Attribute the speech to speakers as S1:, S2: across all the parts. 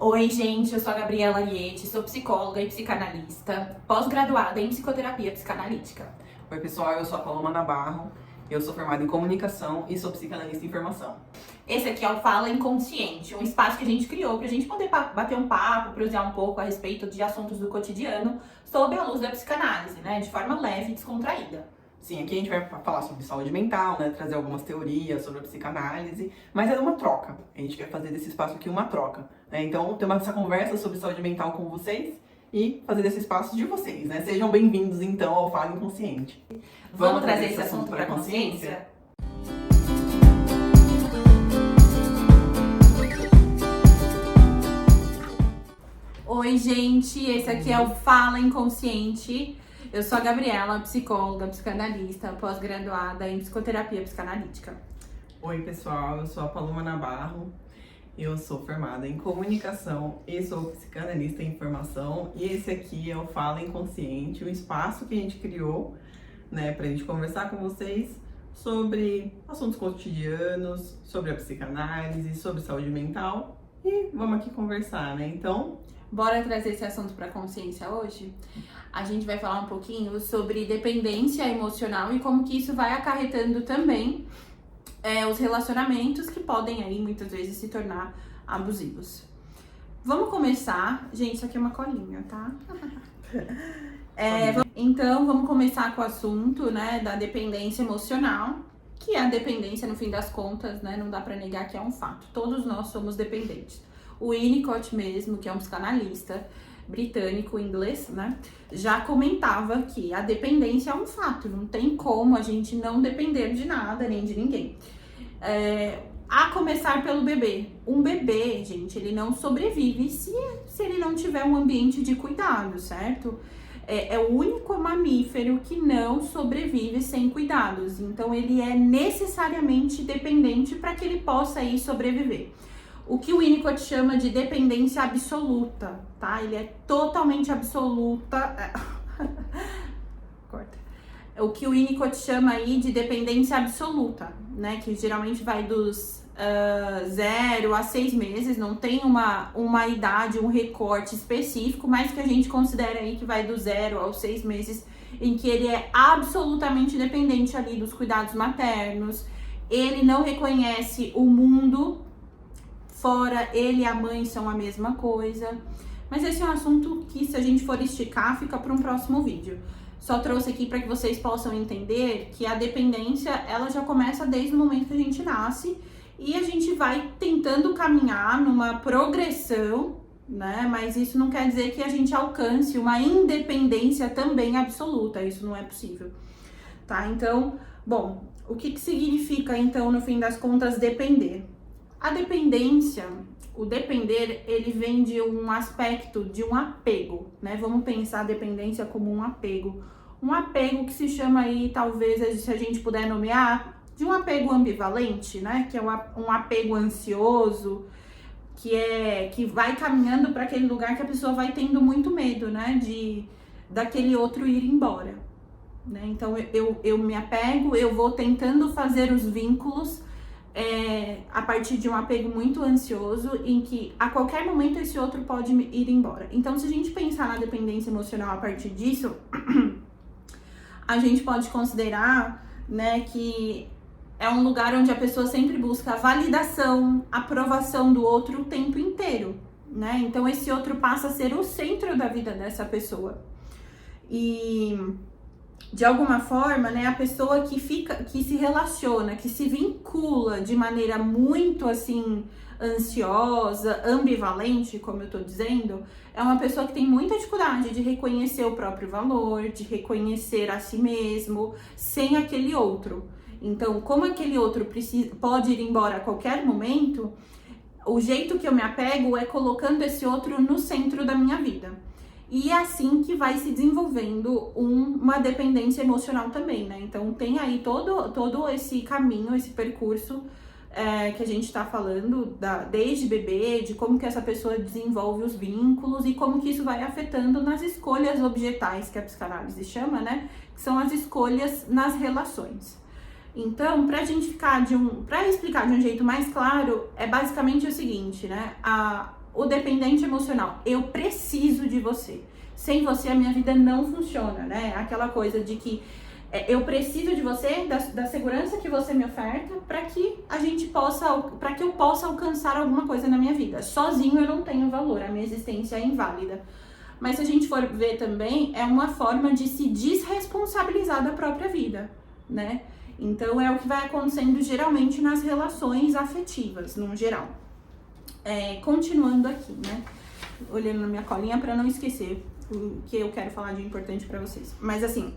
S1: Oi, gente, eu sou a Gabriela Ariete, sou psicóloga e psicanalista, pós-graduada em psicoterapia psicanalítica.
S2: Oi, pessoal, eu sou a Paloma Nabarro, eu sou formada em comunicação e sou psicanalista em formação.
S1: Esse aqui é o Fala Inconsciente, um espaço que a gente criou pra gente poder bater um papo, prosear um pouco a respeito de assuntos do cotidiano sob a luz da psicanálise, né, de forma leve e descontraída.
S2: Sim, aqui a gente vai falar sobre saúde mental, né, trazer algumas teorias sobre a psicanálise, mas é uma troca. A gente quer fazer desse espaço aqui uma troca, né? Então, ter essa conversa sobre saúde mental com vocês e fazer desse espaço de vocês, né? Sejam bem-vindos, então, ao Fala Inconsciente.
S1: Vamos trazer esse assunto para a consciência? Oi, gente, esse aqui é o Fala Inconsciente. Eu sou a Gabriela, psicóloga, psicanalista, pós-graduada em psicoterapia psicanalítica.
S2: Oi, pessoal, eu sou a Paloma Nabarro, eu sou formada em comunicação e sou psicanalista em formação. E esse aqui é o Fala Inconsciente, um espaço que a gente criou, né, pra gente conversar com vocês sobre assuntos cotidianos, sobre a psicanálise, sobre saúde mental. E vamos aqui conversar, né? Então,
S1: bora trazer esse assunto para a consciência hoje? A gente vai falar um pouquinho sobre dependência emocional e como que isso vai acarretando também os relacionamentos que podem aí muitas vezes se tornar abusivos. Vamos começar. Gente, isso aqui é uma colinha, tá? Então, vamos começar com o assunto, né, da dependência emocional, que é a dependência, no fim das contas, né, não dá para negar que é um fato. Todos nós somos dependentes. O Winnicott mesmo, que é um psicanalista britânico, inglês, né, já comentava que a dependência é um fato, não tem como a gente não depender de nada, nem de ninguém. A começar pelo bebê. Um bebê, gente, ele não sobrevive se ele não tiver um ambiente de cuidado, certo? É o único mamífero que não sobrevive sem cuidados, então ele é necessariamente dependente para que ele possa aí sobreviver. O que o Winnicott chama de dependência absoluta, tá? Ele é totalmente absoluta. Corta. O que o Winnicott chama aí de dependência absoluta, né? Que geralmente vai dos 0 a 6 meses, não tem uma idade, um recorte específico, mas que a gente considera aí que vai do 0 aos 6 meses, em que ele é absolutamente dependente ali dos cuidados maternos, ele não reconhece o mundo fora, ele e a mãe são a mesma coisa. Mas esse é um assunto que, se a gente for esticar, fica para um próximo vídeo. Só trouxe aqui para que vocês possam entender que a dependência, ela já começa desde o momento que a gente nasce e a gente vai tentando caminhar numa progressão, né? Mas isso não quer dizer que a gente alcance uma independência também absoluta, isso não é possível, tá? Então, bom, o que significa, então, no fim das contas, depender? A dependência, o depender, ele vem de um aspecto de um apego, né? Vamos pensar a dependência como um apego. Um apego que se chama aí, talvez, se a gente puder nomear, de um apego ambivalente, né? Que é um apego ansioso, que vai caminhando para aquele lugar que a pessoa vai tendo muito medo, né? Daquele outro ir embora, né? Então, eu me apego, eu vou tentando fazer os vínculos a partir de um apego muito ansioso, em que a qualquer momento esse outro pode ir embora. Então, se a gente pensar na dependência emocional a partir disso, a gente pode considerar, né, que é um lugar onde a pessoa sempre busca a validação, aprovação do outro o tempo inteiro, né? Então, esse outro passa a ser o centro da vida dessa pessoa. E de alguma forma, né, a pessoa que se relaciona, que se vincula de maneira muito assim ansiosa, ambivalente, como eu tô dizendo, é uma pessoa que tem muita dificuldade de reconhecer o próprio valor, de reconhecer a si mesmo sem aquele outro. Então, como aquele outro pode ir embora a qualquer momento, o jeito que eu me apego é colocando esse outro no centro da minha vida. E é assim que vai se desenvolvendo uma dependência emocional também, né? Então tem aí todo esse caminho, esse percurso que a gente tá falando, desde bebê, de como que essa pessoa desenvolve os vínculos e como que isso vai afetando nas escolhas objetais, que a psicanálise chama, né? Que são as escolhas nas relações. Então, pra explicar de um jeito mais claro, é basicamente o seguinte, né? O dependente emocional, eu preciso de você. Sem você a minha vida não funciona, né? Aquela coisa de que eu preciso de você, da segurança que você me oferta, para que para que eu possa alcançar alguma coisa na minha vida. Sozinho eu não tenho valor, a minha existência é inválida. Mas se a gente for ver também, é uma forma de se desresponsabilizar da própria vida, né? Então é o que vai acontecendo geralmente nas relações afetivas, no geral. Continuando aqui, né? Olhando na minha colinha para não esquecer o que eu quero falar de importante para vocês. Mas assim,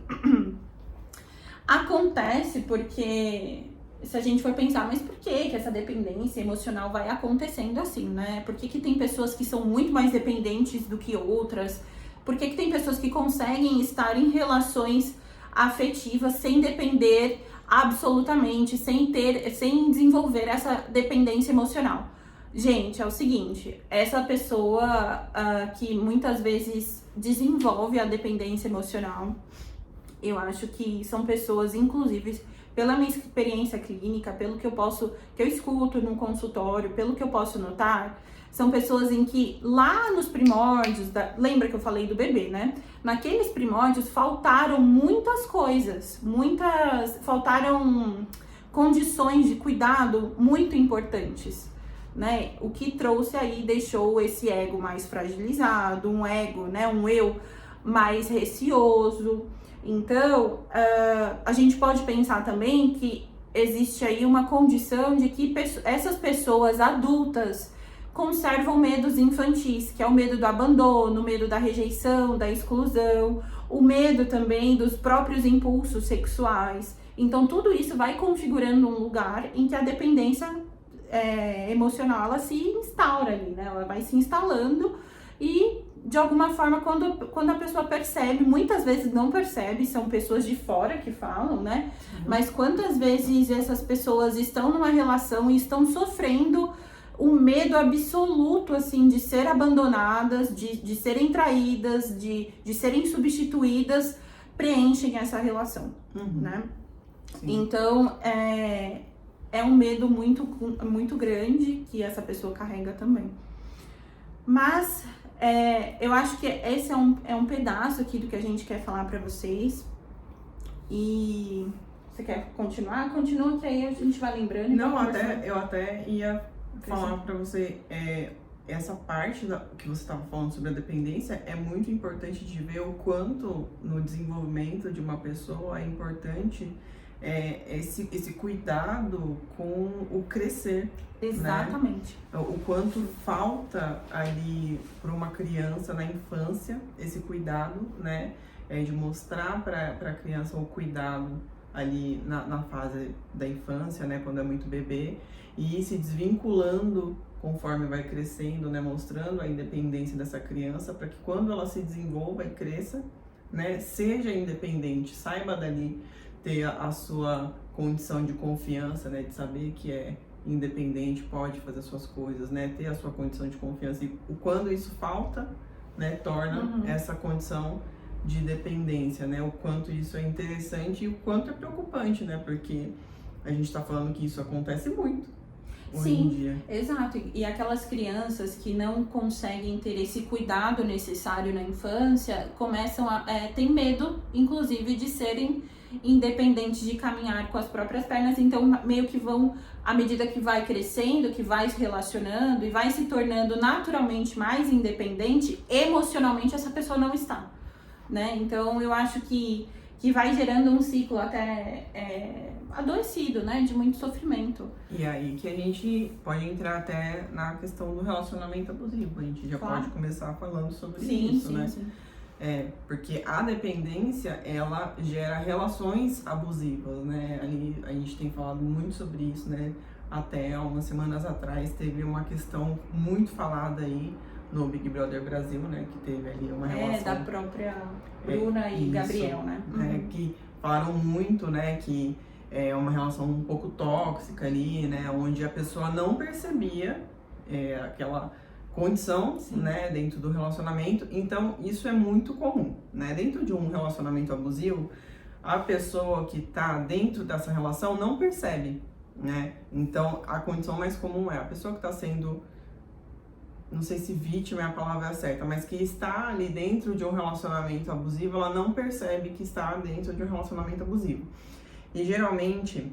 S1: acontece porque se a gente for pensar, mas por que essa dependência emocional vai acontecendo assim, né? Por que tem pessoas que são muito mais dependentes do que outras? Por que tem pessoas que conseguem estar em relações afetivas sem depender absolutamente, sem desenvolver essa dependência emocional? Gente, é o seguinte, essa pessoa que muitas vezes desenvolve a dependência emocional, eu acho que são pessoas, inclusive, pela minha experiência clínica, pelo que eu escuto no consultório, pelo que eu posso notar, são pessoas em que lá nos primórdios, lembra que eu falei do bebê, né? Naqueles primórdios faltaram muitas coisas, faltaram condições de cuidado muito importantes, né? O que trouxe aí, deixou esse ego mais fragilizado, um ego, né? Um eu mais receoso. Então, a gente pode pensar também que existe aí uma condição de que essas pessoas adultas conservam medos infantis, que é o medo do abandono, o medo da rejeição, da exclusão, o medo também dos próprios impulsos sexuais. Então, tudo isso vai configurando um lugar em que a dependência emocional, ela se instaura ali, né? Ela vai se instalando e, de alguma forma, quando a pessoa percebe, muitas vezes não percebe, são pessoas de fora que falam, né? Mas quantas vezes essas pessoas estão numa relação e estão sofrendo um medo absoluto, assim, de ser abandonadas, de serem traídas, de serem substituídas, preenchem essa relação, né? Sim. Então, é um medo muito, muito grande que essa pessoa carrega também. Mas eu acho que esse é um pedaço aqui do que a gente quer falar pra vocês. E você quer continuar? Continua, que aí a gente vai lembrando.
S2: Não, eu até ia falar pra você, essa parte que você estava falando sobre a dependência é muito importante de ver o quanto no desenvolvimento de uma pessoa é importante esse cuidado com o crescer.
S1: Exatamente.
S2: Né? O quanto falta ali para uma criança na infância esse cuidado, né? De mostrar para a criança o cuidado ali na fase da infância, né? Quando é muito bebê, e ir se desvinculando conforme vai crescendo, né? Mostrando a independência dessa criança para que quando ela se desenvolva e cresça, né? Seja independente, saiba dali ter a sua condição de confiança, né? De saber que é independente, pode fazer suas coisas, né? Ter a sua condição de confiança. E quando isso falta, né? Torna essa condição de dependência, né? O quanto isso é interessante e o quanto é preocupante, né? Porque a gente tá falando que isso acontece muito hoje em dia.
S1: Exato. E aquelas crianças que não conseguem ter esse cuidado necessário na infância, começam a ter medo, inclusive, de serem independentes, de caminhar com as próprias pernas. Então, meio que vão, à medida que vai crescendo, que vai se relacionando e vai se tornando naturalmente mais independente, emocionalmente essa pessoa não está, né? Então, eu acho que vai gerando um ciclo até adoecido, né? De muito sofrimento.
S2: E aí que a gente pode entrar até na questão do relacionamento abusivo. A gente já pode começar falando sobre isso, né? Sim. Porque a dependência, ela gera relações abusivas, né? Ali a gente tem falado muito sobre isso, né? Até algumas semanas atrás teve uma questão muito falada aí no Big Brother Brasil, né? Que teve ali uma relação...
S1: da própria Bruna e Gabriel, né?
S2: Que falaram muito, né? Que é uma relação um pouco tóxica ali, né? Onde a pessoa não percebia aquela condição, né? Dentro do relacionamento. Então, isso é muito comum, né? Dentro de um relacionamento abusivo, a pessoa que tá dentro dessa relação não percebe, né? Então, a condição mais comum é a pessoa que tá sendo não sei se vítima é a palavra certa, mas que está ali dentro de um relacionamento abusivo, ela não percebe que está dentro de um relacionamento abusivo. E geralmente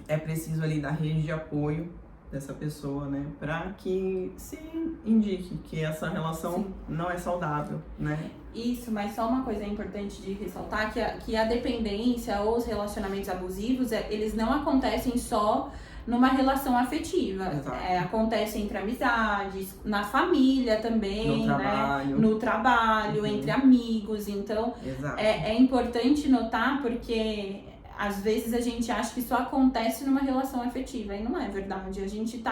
S2: é preciso ali da rede de apoio dessa pessoa, né, para que se indique que essa relação
S1: Sim.
S2: não é saudável, né?
S1: Isso, mas só uma coisa importante de ressaltar, que a dependência ou os relacionamentos abusivos, eles não acontecem só numa relação afetiva. Acontece entre amizades, na família também, no trabalho, entre amigos. Então, é importante notar porque às vezes a gente acha que só acontece numa relação afetiva, e não é verdade. A gente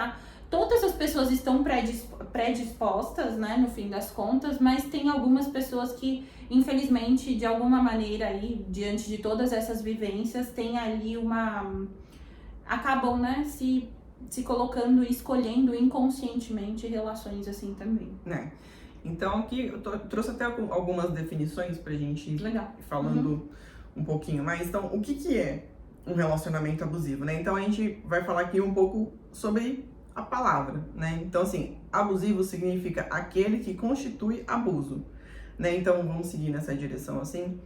S1: todas as pessoas estão predispostas, né, no fim das contas, mas tem algumas pessoas que, infelizmente, de alguma maneira aí, diante de todas essas vivências, tem ali acabam, né, se colocando e escolhendo inconscientemente relações assim também.
S2: Né? Então aqui eu trouxe até algumas definições pra gente ir falando um pouquinho mais. Então, o que é um relacionamento abusivo, né? Então a gente vai falar aqui um pouco sobre a palavra, né? Então, assim, abusivo significa aquele que constitui abuso, né? Então, vamos seguir nessa direção, assim.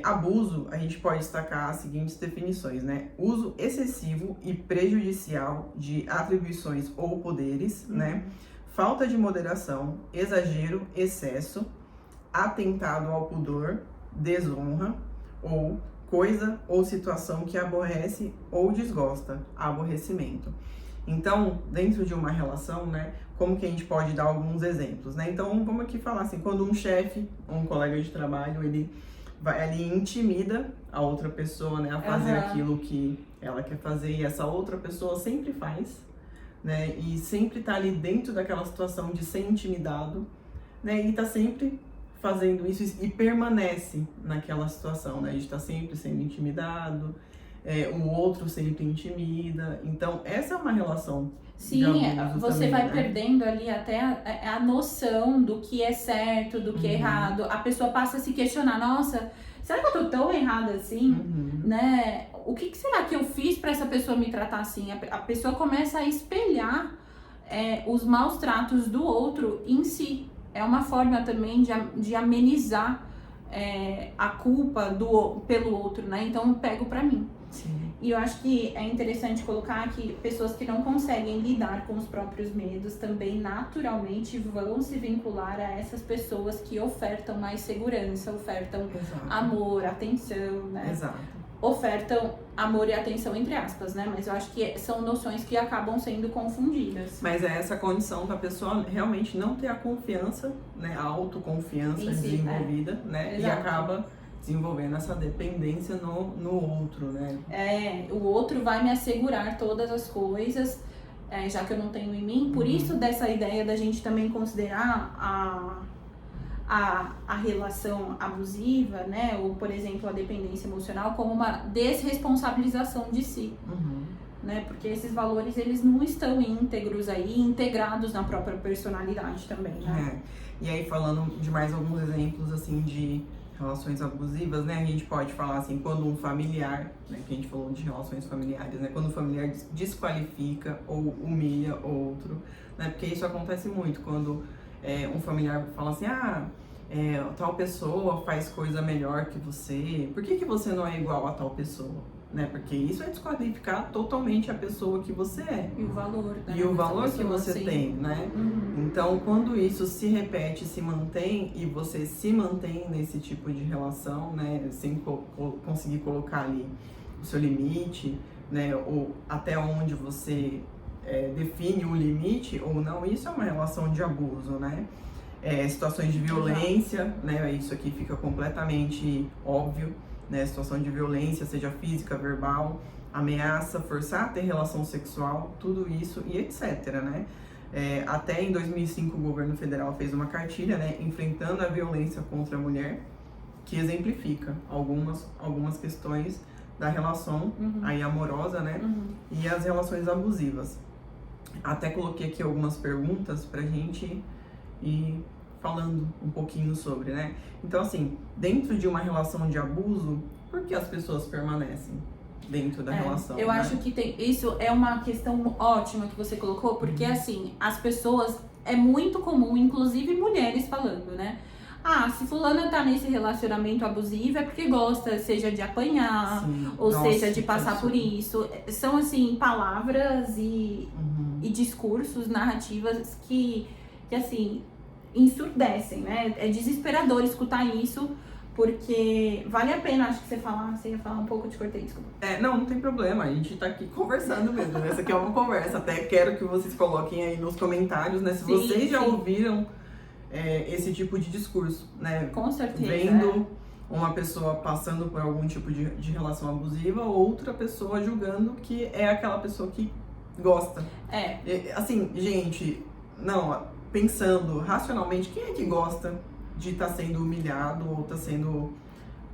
S2: Abuso, a gente pode destacar as seguintes definições, né? Uso excessivo e prejudicial de atribuições ou poderes, né? Falta de moderação, exagero, excesso, atentado ao pudor, desonra, ou coisa ou situação que aborrece ou desgosta, aborrecimento. Então, dentro de uma relação, né, como que a gente pode dar alguns exemplos, né? Então, vamos aqui falar assim, quando um chefe, um colega de trabalho, ele vai ali e intimida a outra pessoa, né, a fazer aquilo que ela quer fazer, e essa outra pessoa sempre faz, né, e sempre tá ali dentro daquela situação de ser intimidado, né, e tá sempre fazendo isso e permanece naquela situação, né, a gente tá sempre sendo intimidado, o outro sempre intimida. Então, essa é uma relação.
S1: Sim, você também, vai perdendo ali até a noção do que é certo, do que é errado. A pessoa passa a se questionar, nossa, será que eu tô tão errada assim? Né? O que será que eu fiz para essa pessoa me tratar assim? A pessoa começa a espelhar os maus tratos do outro em si. É uma forma também de amenizar a culpa pelo outro, né? Então eu pego pra mim.
S2: Sim.
S1: E eu acho que é interessante colocar que pessoas que não conseguem lidar com os próprios medos também naturalmente vão se vincular a essas pessoas que ofertam mais segurança, ofertam amor, atenção, né? Ofertam amor e atenção entre aspas, né? Mas eu acho que são noções que acabam sendo confundidas.
S2: Mas é essa condição da pessoa realmente não ter a confiança, né? A autoconfiança desenvolvida, né? E acaba desenvolvendo essa dependência no outro, né?
S1: O outro vai me assegurar todas as coisas, já que eu não tenho em mim. Por isso dessa ideia da gente também considerar a relação abusiva, né? Ou, por exemplo, a dependência emocional como uma desresponsabilização de si. Né? Porque esses valores, eles não estão íntegros aí, integrados na própria personalidade também, né?
S2: E aí, falando de mais alguns exemplos, assim, de relações abusivas, né? A gente pode falar assim, quando um familiar, né? Que a gente falou de relações familiares, né? Quando um familiar desqualifica ou humilha outro, né? Porque isso acontece muito, quando um familiar fala assim, tal pessoa faz coisa melhor que você, por que você não é igual a tal pessoa? Né? Porque isso é desqualificar totalmente a pessoa que você é.
S1: E o valor, né?
S2: E o valor que você tem, né? Então, quando isso se repete, se mantém, e você se mantém nesse tipo de relação, né? Sem conseguir colocar ali o seu limite, né? Ou até onde você define o limite ou não, isso é uma relação de abuso, né? Situações de violência, né? Isso aqui fica completamente óbvio, né? Situação de violência, seja física, verbal, ameaça, forçar a ter relação sexual, tudo isso e etc, né? Até em 2005 o governo federal fez uma cartilha, né? Enfrentando a violência contra a mulher, que exemplifica algumas questões da relação aí amorosa, né? E as relações abusivas. Até coloquei aqui algumas perguntas pra gente ir falando um pouquinho sobre, né? Então, assim, dentro de uma relação de abuso, por que as pessoas permanecem dentro da relação?
S1: Eu acho que isso é uma questão ótima que você colocou, porque, assim, as pessoas, é muito comum, inclusive mulheres falando, né? Ah, se fulana tá nesse relacionamento abusivo é porque gosta, seja de apanhar,
S2: Sim.
S1: ou
S2: Nossa,
S1: seja de passar
S2: isso.
S1: por isso. São, assim, palavras e discursos, narrativas que assim, ensurdecem, né? É desesperador escutar isso, porque vale a pena, acho que você ia falar um pouco, te cortei, desculpa.
S2: Não tem problema, a gente tá aqui conversando mesmo, né? Essa aqui é uma conversa, até quero que vocês coloquem aí nos comentários, né? Se vocês já ouviram esse tipo de discurso, né?
S1: Com certeza.
S2: Vendo uma pessoa passando por algum tipo de relação abusiva, outra pessoa julgando que é aquela pessoa que gosta. Assim, gente, pensando racionalmente, quem é que gosta de estar sendo humilhado ou estar sendo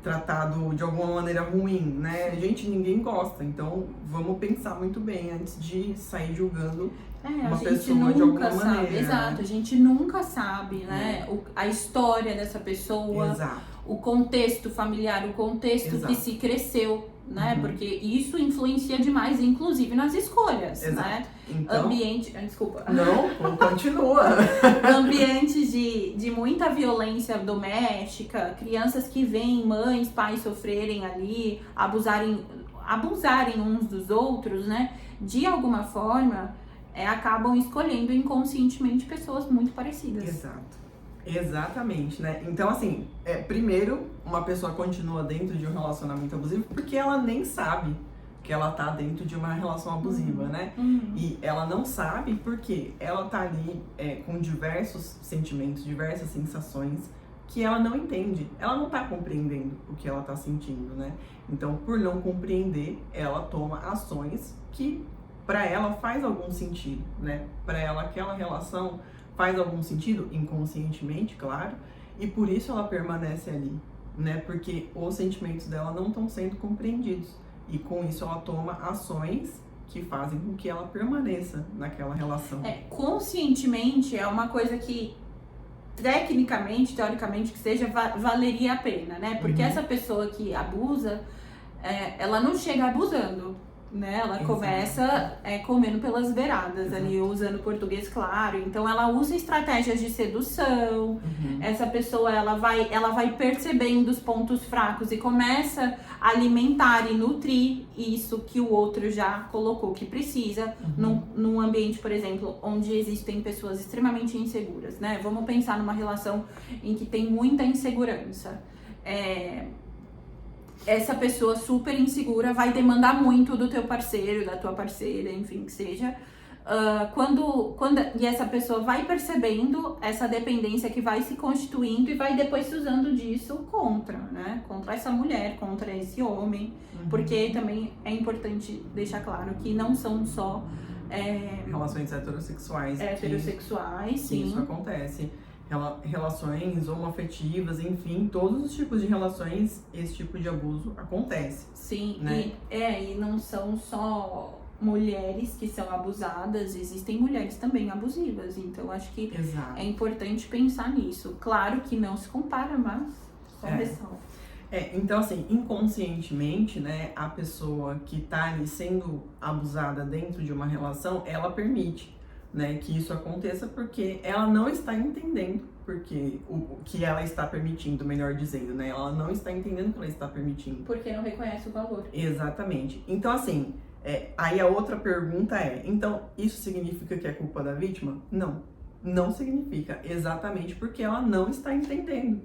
S2: tratado de alguma maneira ruim, né? Gente, ninguém gosta, então vamos pensar muito bem antes de sair julgando uma pessoa de alguma maneira.
S1: Exato, a gente nunca sabe, né? A história dessa pessoa,
S2: Exato.
S1: o contexto familiar, o contexto que se cresceu, né? Porque isso influencia demais, inclusive nas escolhas, né?
S2: Então,
S1: ambiente, desculpa.
S2: Não, continua.
S1: Ambientes de muita violência doméstica, crianças que veem mães, pais sofrerem ali, abusarem uns dos outros, né? De alguma forma, acabam escolhendo inconscientemente pessoas muito parecidas.
S2: Exato. Exatamente, né? Então, assim, primeiro, uma pessoa continua dentro de um relacionamento abusivo porque ela nem sabe que ela tá dentro de uma relação abusiva, né? E ela não sabe porque ela tá ali com diversos sentimentos, diversas sensações que ela não entende. Ela não tá compreendendo o que ela tá sentindo, né? Então, por não compreender, ela toma ações que para ela faz algum sentido, né? Para ela aquela relação faz algum sentido, inconscientemente, claro, e por isso ela permanece ali, né? Porque os sentimentos dela não estão sendo compreendidos. E com isso ela toma ações que fazem com que ela permaneça naquela relação.
S1: Conscientemente é uma coisa que, tecnicamente, teoricamente, que seja, valeria a pena, né? Porque essa pessoa que abusa, ela não chega abusando, né? Ela começa comendo pelas beiradas ali, usando português claro. Então ela usa estratégias de sedução. Essa pessoa ela vai percebendo os pontos fracos e começa a alimentar e nutrir isso que o outro já colocou que precisa num ambiente, por exemplo, onde existem pessoas extremamente inseguras, né? Vamos pensar numa relação em que tem muita insegurança. Essa pessoa super insegura vai demandar muito do teu parceiro, da tua parceira, enfim, que seja. E essa pessoa vai percebendo essa dependência que vai se constituindo e vai depois se usando disso contra, né? Contra essa mulher, contra esse homem. Porque também é importante deixar claro que não são só
S2: relações heterossexuais.
S1: Heterossexuais, sim.
S2: Isso acontece. Relações homoafetivas, enfim, todos os tipos de relações, esse tipo de abuso acontece.
S1: Sim,
S2: né?
S1: E não são só mulheres que são abusadas, existem mulheres também abusivas, então acho que é importante pensar nisso. Claro que não se compara, mas só ressalva.
S2: Então, assim, inconscientemente, né, a pessoa que tá ali sendo abusada dentro de uma relação, ela permite, né, que isso aconteça porque ela não está entendendo porque o que ela está permitindo, melhor dizendo, né? Ela não está entendendo o que ela está permitindo.
S1: Porque não reconhece o valor.
S2: Exatamente. Então, assim, aí a outra pergunta então, isso significa que é culpa da vítima? Não. Não significa. Exatamente porque ela não está entendendo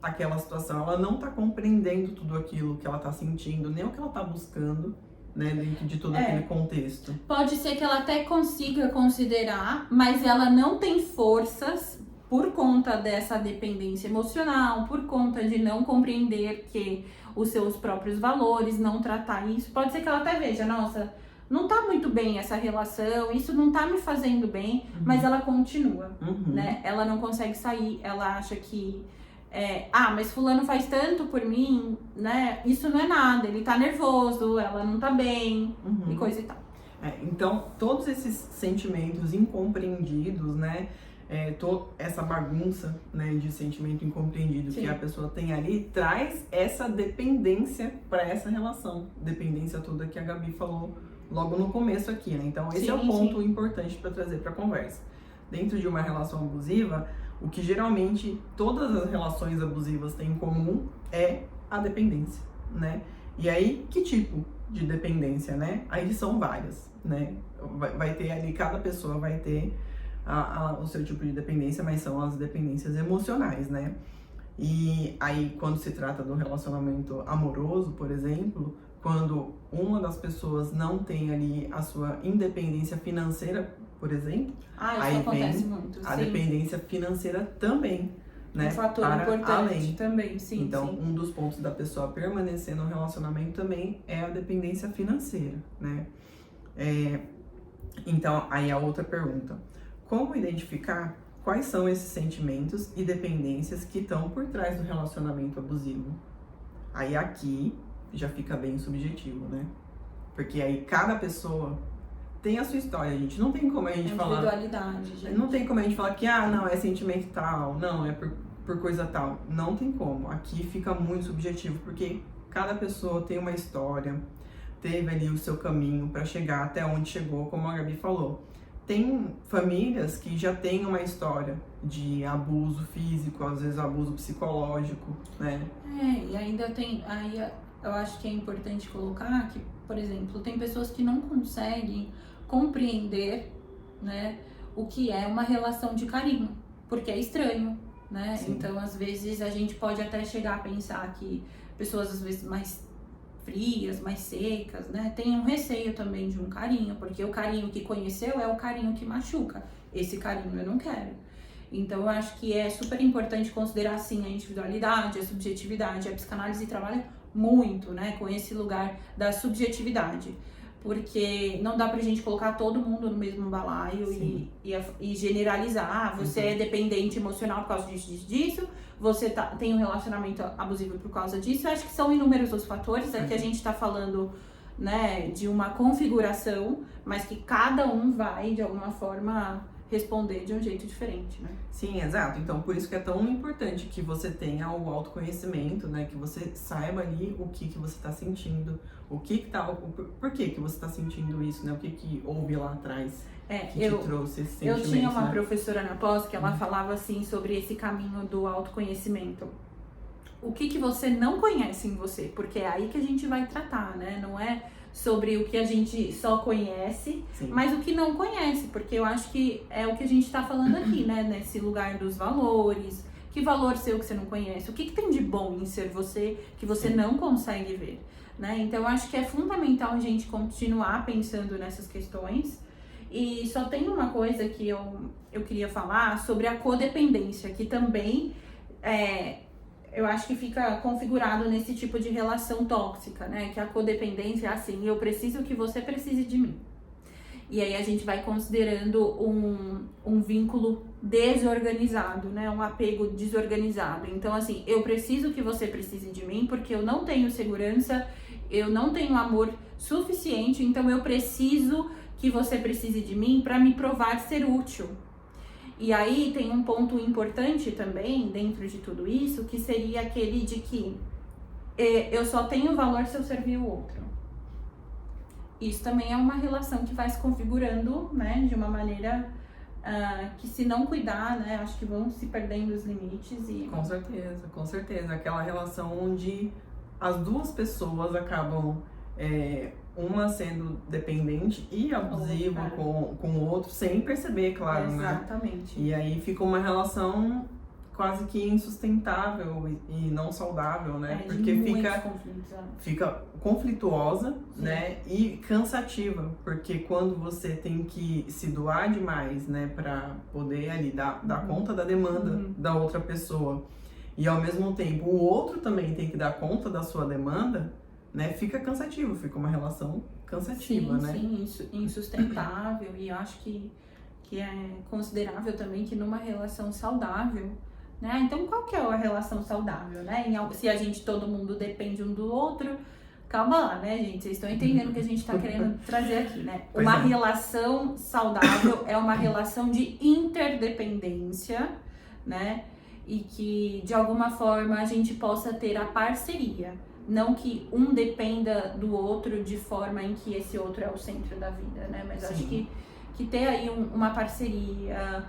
S2: aquela situação. Ela não está compreendendo tudo aquilo que ela está sentindo, nem o que ela está buscando, né, dentro de todo aquele contexto.
S1: Pode ser que ela até consiga considerar, mas ela não tem forças por conta dessa dependência emocional, por conta de não compreender que os seus próprios valores, não tratar isso. Pode ser que ela até veja, nossa, não tá muito bem essa relação, isso não tá me fazendo bem, mas ela continua, né? Ela não consegue sair, ela acha que mas fulano faz tanto por mim, né? Isso não é nada, ele tá nervoso, ela não tá bem, e coisa e tal.
S2: Então, todos esses sentimentos incompreendidos, né? Toda essa bagunça, né, de sentimento incompreendido que a pessoa tem ali, traz essa dependência para essa relação. Dependência toda que a Gabi falou logo no começo aqui, né? Então, esse é o ponto importante para trazer para a conversa. dentro de uma relação abusiva, o que geralmente todas as relações abusivas têm em comum é a dependência, né? E aí, que tipo de dependência, né? Aí são várias, né? Vai ter ali, cada pessoa vai ter o seu tipo de dependência, mas são as dependências emocionais, né? E aí, quando se trata do relacionamento amoroso, por exemplo, quando uma das pessoas não tem ali a sua independência financeira, por exemplo,
S1: isso acontece muito,
S2: a
S1: sim.
S2: dependência financeira também, né?
S1: Um fator importante
S2: além.
S1: também, sim.
S2: Então,
S1: sim.
S2: um dos pontos da pessoa permanecer no relacionamento também é a dependência financeira, né? Então, aí a outra pergunta: como identificar quais são esses sentimentos e dependências que estão por trás do relacionamento abusivo? Aí aqui já fica bem subjetivo, né? Porque aí cada pessoa tem a sua história, gente. Não tem como a gente falar...
S1: Individualidade, gente.
S2: Não tem como a gente falar que, não, é sentimento tal, não, é por coisa tal. Não tem como. Aqui fica muito subjetivo, porque cada pessoa tem uma história, teve ali o seu caminho para chegar até onde chegou, como a Gabi falou. Tem famílias que já têm uma história de abuso físico, às vezes abuso psicológico, né?
S1: E ainda tem... Aí eu acho que é importante colocar que, por exemplo, tem pessoas que não conseguem compreender, né, o que é uma relação de carinho, porque é estranho, né?
S2: Sim.
S1: Então, às vezes, a gente pode até chegar a pensar que pessoas, às vezes, mais frias, mais secas, né, tem um receio também de um carinho, porque o carinho que conheceu é o carinho que machuca. Esse carinho eu não quero. Então, eu acho que é super importante considerar, sim, a individualidade, a subjetividade. A psicanálise trabalha muito, né, com esse lugar da subjetividade, porque não dá pra gente colocar todo mundo no mesmo balaio e generalizar. Você é dependente emocional por causa disso, você tem um relacionamento abusivo por causa disso. Eu acho que são inúmeros os fatores, que a gente tá falando, né, de uma configuração, mas que cada um vai, de alguma forma, responder de um jeito diferente, né?
S2: Sim, exato. Então, por isso que é tão importante que você tenha o autoconhecimento, né? Que você saiba ali o que você está sentindo, por que você está sentindo isso, né? O que houve lá atrás que te trouxe esse sentimento.
S1: Eu tinha uma
S2: né?
S1: professora na pós que ela falava assim sobre esse caminho do autoconhecimento. O que você não conhece em você, porque é aí que a gente vai tratar, né? Não é sobre o que a gente só conhece,
S2: Sim.
S1: mas o que não conhece, porque eu acho que é o que a gente tá falando aqui, né? Nesse lugar dos valores. Que valor seu que você não conhece? O que tem de bom em ser você que você não consegue ver, né? Então, eu acho que é fundamental a gente continuar pensando nessas questões. E só tem uma coisa que eu queria falar sobre a codependência, que também eu acho que fica configurado nesse tipo de relação tóxica, né? Que a codependência é assim: eu preciso que você precise de mim. E aí a gente vai considerando um vínculo desorganizado, né? Um apego desorganizado. Então, assim, eu preciso que você precise de mim porque eu não tenho segurança, eu não tenho amor suficiente, então eu preciso que você precise de mim para me provar ser útil. E aí tem um ponto importante também dentro de tudo isso, que seria aquele de que eu só tenho valor se eu servir o outro. Isso também é uma relação que vai se configurando, né, de uma maneira que, se não cuidar, né, acho que vão se perdendo os limites.
S2: Com certeza, com certeza. Aquela relação onde as duas pessoas acabam uma sendo dependente e abusiva com o outro, sem perceber, claro,
S1: Exatamente.
S2: né? E aí fica uma relação quase que insustentável e não saudável, né? Porque fica conflituosa, né? E cansativa, porque quando você tem que se doar demais, né, pra poder ali dar conta da demanda da outra pessoa, e ao mesmo tempo o outro também tem que dar conta da sua demanda, né? Fica cansativo, fica uma relação cansativa, né?
S1: Sim, insustentável. E eu acho que é considerável também que numa relação saudável, né? Então, qual que é a relação saudável, né? Se a gente, todo mundo depende um do outro, calma lá, né, gente? Vocês estão entendendo o que a gente tá querendo trazer aqui, né? Uma relação saudável é uma relação de interdependência, né? E que, de alguma forma, a gente possa ter a parceria. Não que um dependa do outro de forma em que esse outro é o centro da vida, né? Mas acho que que ter aí uma parceria,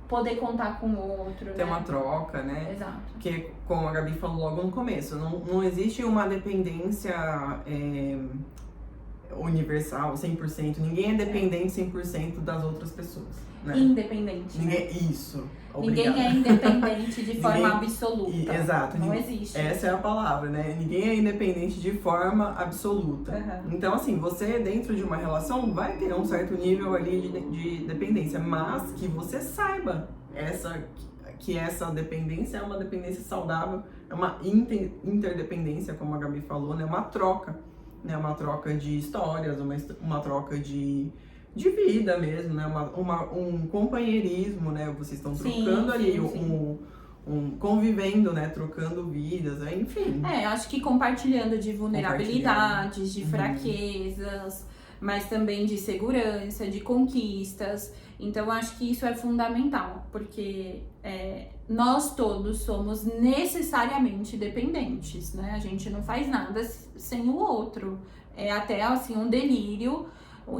S1: poder contar com o outro,
S2: Ter
S1: né?
S2: uma troca, né?
S1: Exato.
S2: Porque, como a Gabi falou logo no começo, não existe uma dependência universal, 100%. Ninguém é dependente 100% das outras pessoas, né?
S1: Independente.
S2: Ninguém, isso.
S1: Ninguém
S2: Obrigada.
S1: é independente de forma
S2: Ninguém-
S1: absoluta.
S2: Exato.
S1: Não
S2: ninguém-
S1: existe.
S2: Essa é a palavra, né? Ninguém é independente de forma absoluta.
S1: Uhum.
S2: Então, assim, você dentro de uma relação vai ter um certo nível ali de dependência, mas que você saiba que essa dependência é uma dependência saudável, é uma interdependência, como a Gabi falou, né? Uma troca, né? Uma troca de histórias, uma troca de vida mesmo, né? Um companheirismo, né? Vocês estão trocando ali convivendo, né? Trocando vidas, né? Enfim.
S1: Acho que compartilhando de vulnerabilidades, de fraquezas, mas também de segurança, de conquistas. Então, acho que isso é fundamental, porque nós todos somos necessariamente dependentes, né? A gente não faz nada sem o outro. É até, assim, um delírio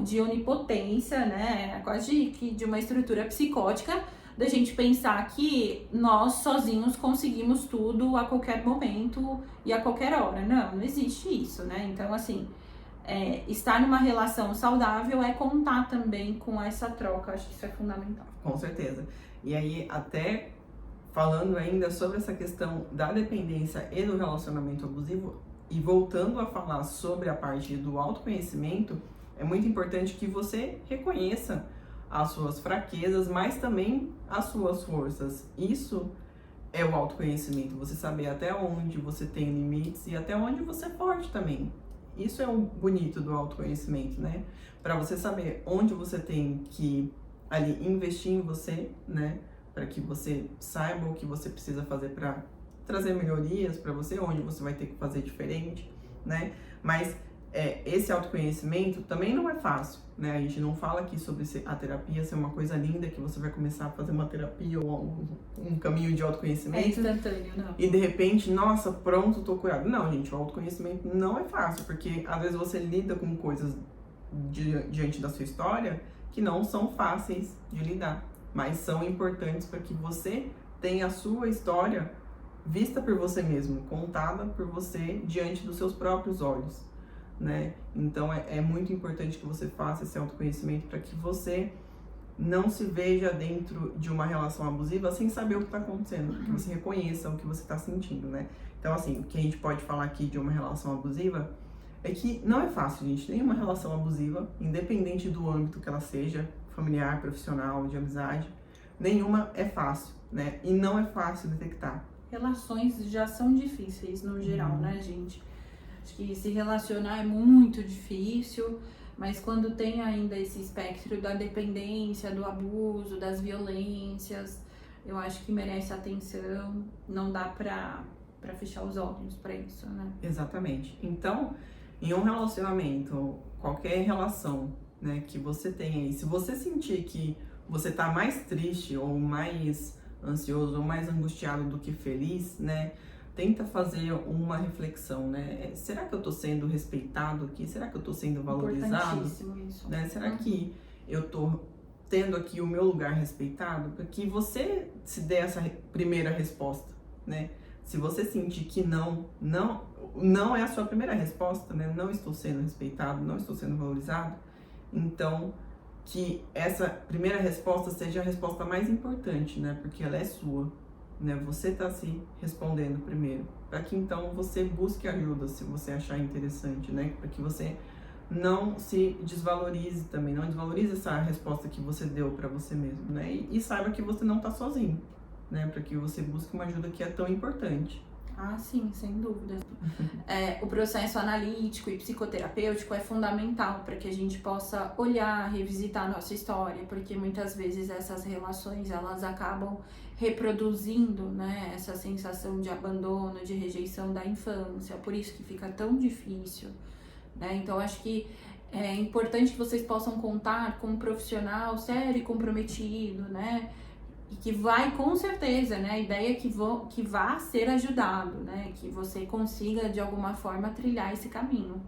S1: de onipotência, né? Quase de uma estrutura psicótica, da gente pensar que nós sozinhos conseguimos tudo a qualquer momento e a qualquer hora. Não existe isso, né? Então, assim, estar numa relação saudável é contar também com essa troca. Acho que isso é fundamental.
S2: Com certeza. E aí, até falando ainda sobre essa questão da dependência e do relacionamento abusivo, e voltando a falar sobre a parte do autoconhecimento, é muito importante que você reconheça as suas fraquezas, mas também as suas forças. Isso é o autoconhecimento, você saber até onde você tem limites e até onde você é forte também. Isso é o bonito do autoconhecimento, né? Para você saber onde você tem que ali investir em você, né? Para que você saiba o que você precisa fazer para trazer melhorias para você, onde você vai ter que fazer diferente, né? Mas esse autoconhecimento também não é fácil, né? A gente não fala aqui sobre a terapia ser uma coisa linda, que você vai começar a fazer uma terapia ou um caminho de autoconhecimento.
S1: É instantâneo, não.
S2: E de repente, nossa, pronto, tô curado. Não, gente, o autoconhecimento não é fácil, porque às vezes você lida com coisas diante da sua história que não são fáceis de lidar, mas são importantes para que você tenha a sua história vista por você mesmo, contada por você diante dos seus próprios olhos, né? Então é muito importante que você faça esse autoconhecimento para que você não se veja dentro de uma relação abusiva sem saber o que está acontecendo, que você reconheça o que você está sentindo, né? Então, assim, o que a gente pode falar aqui de uma relação abusiva é que não é fácil, gente. Nenhuma relação abusiva, independente do âmbito que ela seja, familiar, profissional, de amizade, nenhuma é fácil, né? E não é fácil detectar.
S1: Relações já são difíceis no geral, né, gente? Acho que se relacionar é muito difícil, mas quando tem ainda esse espectro da dependência, do abuso, das violências, eu acho que merece atenção, não dá pra fechar os olhos pra isso, né?
S2: Exatamente. Então, em um relacionamento, qualquer relação, né, que você tenha aí, se você sentir que você tá mais triste ou mais ansioso ou mais angustiado do que feliz, né, tenta fazer uma reflexão, né? Será que eu tô sendo respeitado aqui? Será que eu tô sendo valorizado?
S1: Importantíssimo isso.
S2: Né? Será que eu tô tendo aqui o meu lugar respeitado? Para que você se dê essa primeira resposta, né? Se você sentir que não é a sua primeira resposta, né? Não estou sendo respeitado, não estou sendo valorizado, então que essa primeira resposta seja a resposta mais importante, né? Porque ela é sua, né? Você tá se respondendo primeiro, para que então você busque ajuda se você achar interessante, né? Para que você não se desvalorize também, não desvalorize essa resposta que você deu para você mesmo, né? E saiba que você não tá sozinho, né? Para que você busque uma ajuda que é tão importante.
S1: Ah, sim, sem dúvida. O processo analítico e psicoterapêutico é fundamental para que a gente possa olhar, revisitar a nossa história, porque muitas vezes essas relações, elas acabam reproduzindo, né, essa sensação de abandono, de rejeição da infância, por isso que fica tão difícil, né? Então, acho que é importante que vocês possam contar com um profissional sério e comprometido, né? E que vai, com certeza, né? A ideia é que vá ser ajudado, né? Que você consiga, de alguma forma, trilhar esse caminho.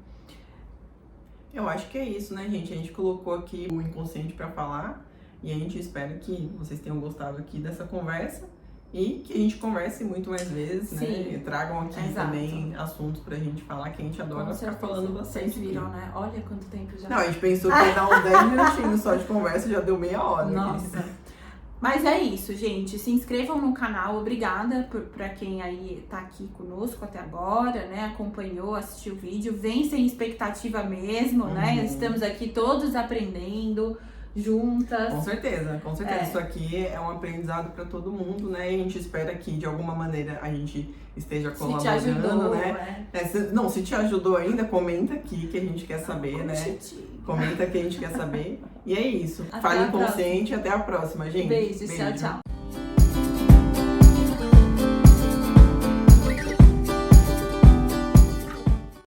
S2: Eu acho que é isso, né, gente? A gente colocou aqui o inconsciente para falar e a gente espera que vocês tenham gostado aqui dessa conversa e que a gente converse muito mais vezes, né?
S1: Sim.
S2: E tragam aqui
S1: Exato.
S2: também assuntos pra gente falar, que a gente adora
S1: Com
S2: ficar
S1: certeza.
S2: falando bastante.
S1: Vocês viram, né? Olha quanto tempo já.
S2: Não, a gente pensou que ia dar uns 10 minutinhos só de conversa, já deu meia hora.
S1: Nossa. Mas é isso, gente. Se inscrevam no canal. Obrigada pra quem aí tá aqui conosco até agora, né? Acompanhou, assistiu o vídeo. Vem sem expectativa mesmo, né? Estamos aqui todos aprendendo juntas.
S2: Com certeza, com certeza. Isso aqui é um aprendizado para todo mundo, né? E a gente espera que de alguma maneira a gente esteja colaborando,
S1: se te ajudou,
S2: né? Se te ajudou ainda, comenta aqui que a gente quer saber, né? Comenta que a gente quer saber. E é isso. Fale consciente, até a próxima, gente.
S1: Beijo, tchau, tchau.